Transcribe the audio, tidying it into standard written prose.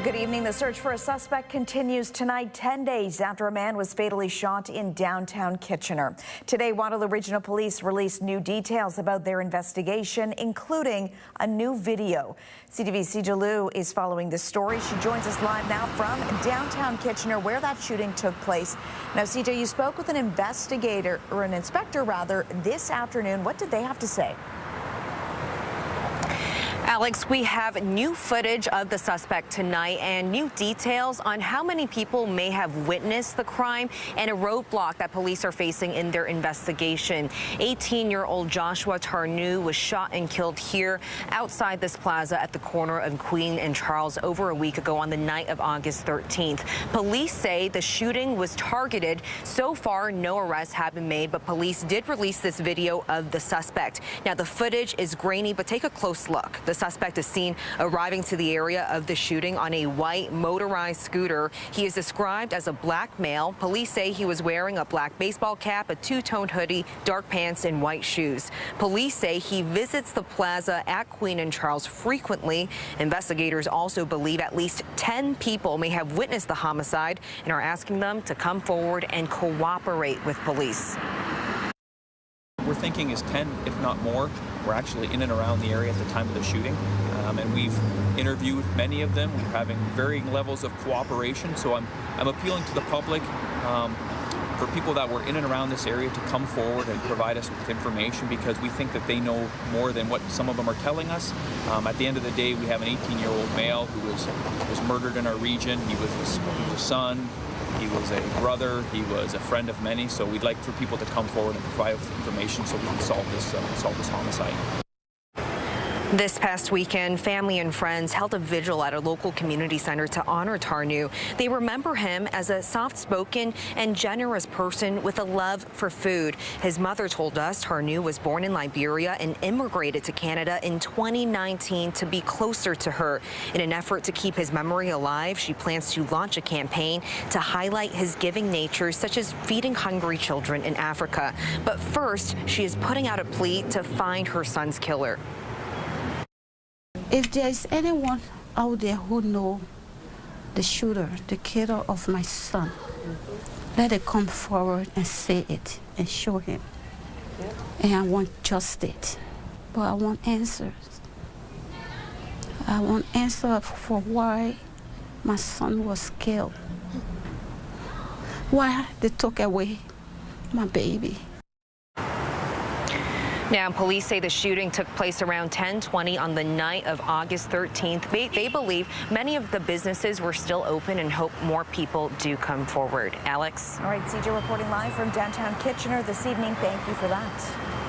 Good evening. The search for a suspect continues tonight, 10 days after a man was fatally shot in downtown Kitchener. Today, Waterloo Regional Police released new details about their investigation, including a new video. CTV's Jalou is following this story. She joins us live now from downtown Kitchener, where that shooting took place. Now, CJ, you spoke with an investigator, or an inspector rather, this afternoon. What did they have to say? Alex, we have new footage of the suspect tonight and new details on how many people may have witnessed the crime and a roadblock that police are facing in their investigation. 18-year-old Joshua Tarnow was shot and killed here outside this plaza at the corner of Queen and Charles over a week ago on the night of August 13th. Police say the shooting was targeted. So far, no arrests have been made, but police did release this video of the suspect. Now, the footage is grainy, but take a close look. The suspect is seen arriving to the area of the shooting on a white motorized scooter. He is described as a black male. Police say he was wearing a black baseball cap, a two-tone hoodie, dark pants, and white shoes. Police say he visits the plaza at Queen and Charles frequently. Investigators also believe at least 10 people may have witnessed the homicide and are asking them to come forward and cooperate with police. We're thinking is 10, if not more. We're actually in and around the area at the time of the shooting, and we've interviewed many of them. We're having varying levels of cooperation, so I'm appealing to the public for people that were in and around this area to come forward and provide us with information, because we think that they know more than what some of them are telling us. At the end of the day, we have an 18-year-old male who was murdered in our region. He was a son. He was a brother, he was a friend of many, so we'd like for people to come forward and provide information so we can solve this homicide. This past weekend, family and friends held a vigil at a local community center to honor Tarnow. They remember him as a soft-spoken and generous person with a love for food. His mother told us Tarnow was born in Liberia and immigrated to Canada in 2019 to be closer to her. In an effort to keep his memory alive, she plans to launch a campaign to highlight his giving nature, such as feeding hungry children in Africa. But first, she is putting out a plea to find her son's killer. If there is anyone out there who know the shooter, the killer of my son, let it come forward and say it and show him. And I want justice, but I want answers. I want answers for why my son was killed, why they took away my baby. Now, police say the shooting took place around 10:20 on the night of August 13th. They believe many of the businesses were still open and hope more people do come forward. Alex? All right, CJ reporting live from downtown Kitchener this evening. Thank you for that.